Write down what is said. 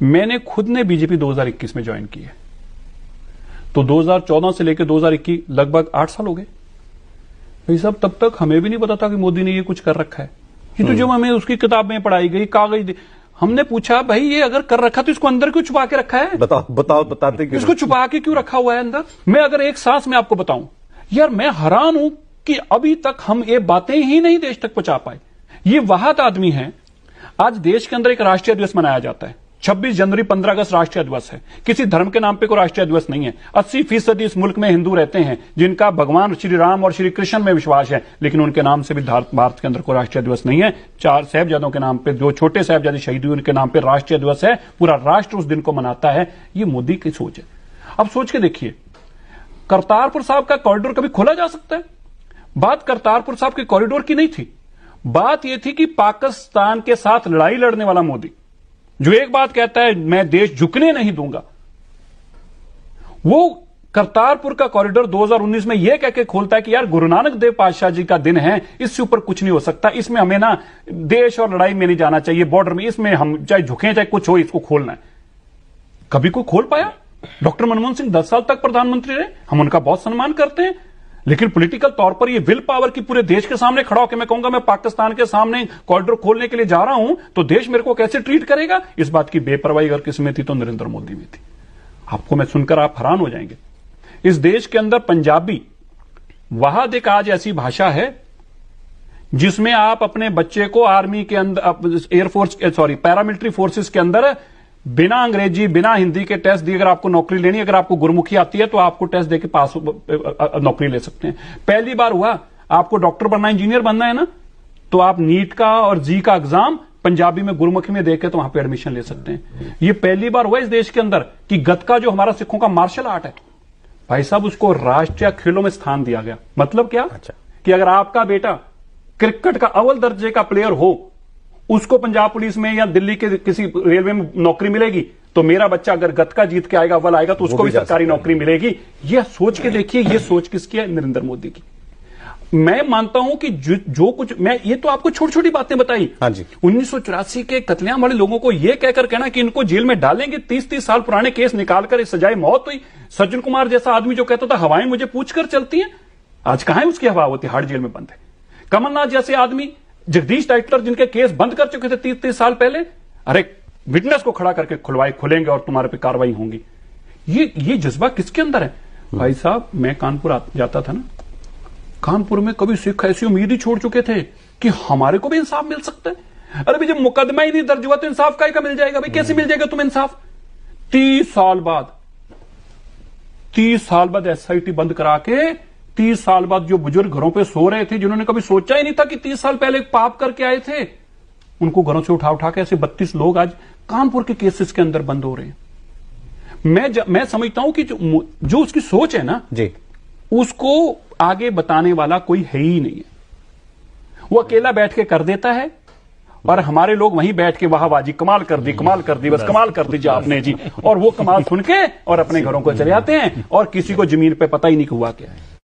मैंने खुद ने बीजेपी 2021 में ज्वाइन की है, तो 2014 से लेकर 2021 लगभग 8 साल हो गए भाई साहब। तब तक हमें भी नहीं पता था कि मोदी ने ये कुछ कर रखा है। ये तो जब हमें उसकी किताब में पढ़ाई गई, कागज हमने पूछा भाई ये अगर कर रखा तो इसको अंदर क्यों छुपा के रखा है? बताते क्यों? इसको छुपा के क्यों रखा हुआ है अंदर? मैं अगर एक सांस में आपको बताऊं यार, मैं हैरान हूं कि अभी तक हम ये बातें ही नहीं देश तक पहुंचा पाए। ये वाहत आदमी है। आज देश के अंदर एक राष्ट्रीय दिवस मनाया जाता है, 26 जनवरी 15 अगस्त राष्ट्रीय दिवस है। किसी धर्म के नाम पे कोई राष्ट्रीय दिवस नहीं है। 80% इस मुल्क में हिंदू रहते हैं जिनका भगवान श्री राम और श्री कृष्ण में विश्वास है, लेकिन उनके नाम से भी भारत के अंदर कोई राष्ट्रीय दिवस नहीं है। 4 साहिबजादों के नाम पे, जो छोटे साहिबजादे शहीद हुए उनके नाम पे राष्ट्रीय दिवस है। पूरा राष्ट्र उस दिन को मनाता है। ये मोदी की सोच है। अब सोच के देखिए, करतारपुर साहब का कॉरिडोर कभी खोला जा सकता है? बात करतारपुर साहब के कॉरिडोर की नहीं थी। बात यह थी कि पाकिस्तान के साथ लड़ाई लड़ने वाला मोदी, जो एक बात कहता है मैं देश झुकने नहीं दूंगा, वो करतारपुर का कॉरिडोर 2019 में यह कहकर खोलता है कि यार गुरु नानक देव पातशाह जी का दिन है, इससे ऊपर कुछ नहीं हो सकता, इसमें हमें ना देश और लड़ाई में नहीं जाना चाहिए, बॉर्डर में, इसमें हम चाहे झुकें चाहे कुछ हो, इसको खोलना है। कभी कोई खोल पाया? डॉक्टर मनमोहन सिंह 10 साल तक प्रधानमंत्री रहे, हम उनका बहुत सम्मान करते हैं, लेकिन पॉलिटिकल तौर पर ये विल पावर की पूरे देश के सामने खड़ा होकर मैं कहूंगा मैं पाकिस्तान के सामने कॉरिडोर खोलने के लिए जा रहा हूं, तो देश मेरे को कैसे ट्रीट करेगा? इस बात की बेपरवाही अगर किसी में थी तो नरेंद्र मोदी में थी। आपको मैं सुनकर आप हैरान हो जाएंगे। इस देश के अंदर पंजाबी वाहद एक आज ऐसी भाषा है जिसमें आप अपने बच्चे को आर्मी के अंदर, एयरफोर्स, पैरामिलिट्री फोर्सेस के अंदर बिना अंग्रेजी बिना हिंदी के टेस्ट दिए अगर आपको नौकरी लेनी, अगर आपको गुरमुखी आती है तो आपको टेस्ट देके पास नौकरी ले सकते हैं। पहली बार हुआ आपको डॉक्टर बनना, इंजीनियर बनना है ना, तो आप नीट का और जी का एग्जाम पंजाबी में गुरमुखी में देके तो वहां पे एडमिशन ले सकते हैं। ये पहली बार हुआ इस देश के अंदर कि गतका जो हमारा सिखों का मार्शल आर्ट है भाई साहब, उसको राष्ट्रीय खेलों में स्थान दिया गया। मतलब क्या? कि अगर आपका बेटा क्रिकेट का अव्वल दर्जे का प्लेयर हो, उसको पंजाब पुलिस में या दिल्ली के किसी रेलवे में नौकरी मिलेगी, तो मेरा बच्चा अगर गतका जीत के आएगा, अव्वल आएगा, तो उसको भी सरकारी नौकरी मिलेगी। यह सोच के देखिए, यह सोच किसकी है? नरेंद्र मोदी की। मैं मानता हूं कि जो कुछ मैं, ये तो आपको छोटी छोटी बातें बताई। हाँ जी। 1984 के कत्लेआम वाले लोगों को यह कहकर कहना कि इनको जेल में डालेंगे, 30-30 साल पुराने केस निकालकर सजाए मौत हुई। सज्जन कुमार जैसा आदमी जो कहता था हवाएं मुझे पूछकर चलती हैं, आज कहां है उसकी हवा? होती हार्ड जेल में बंद है। कमलनाथ जैसे आदमी, जगदीश टाइटलर जिनके केस बंद कर चुके थे 30-30 साल पहले, अरे विटनेस को खड़ा करके खुलेंगे और तुम्हारे पे कार्रवाई होंगी। ये जज्बा किसके अंदर है? भाई साहब, मैं कानपुर जाता था ना, कानपुर में कभी सिख ऐसी उम्मीद ही छोड़ चुके थे कि हमारे को भी इंसाफ मिल सकता है। अरे भाई, जब मुकदमा ही नहीं दर्ज हुआ तो इंसाफ का मिल जाएगा? भाई कैसे मिल जाएगा तुम्हें इंसाफ? 30 साल बाद एसआईटी बंद करा के, 30 साल बाद जो बुजुर्ग घरों पे सो रहे थे, जिन्होंने कभी सोचा ही नहीं था कि 30 साल पहले एक पाप करके आए थे, उनको घरों से उठा के ऐसे 32 लोग आज कानपुर के केसेस के अंदर बंद हो रहे हैं। मैं समझता हूं कि जो उसकी सोच है ना जी, उसको आगे बताने वाला कोई है ही नहीं है। वो अकेला बैठ के कर देता है और हमारे लोग वहीं बैठ के वाहवाजी, कमाल कर दी, बस कमाल कर दीजिए आपने जी, और वो कमाल सुन के और अपने घरों को चले आते हैं और किसी को जमीन पे पता ही नहीं हुआ क्या है।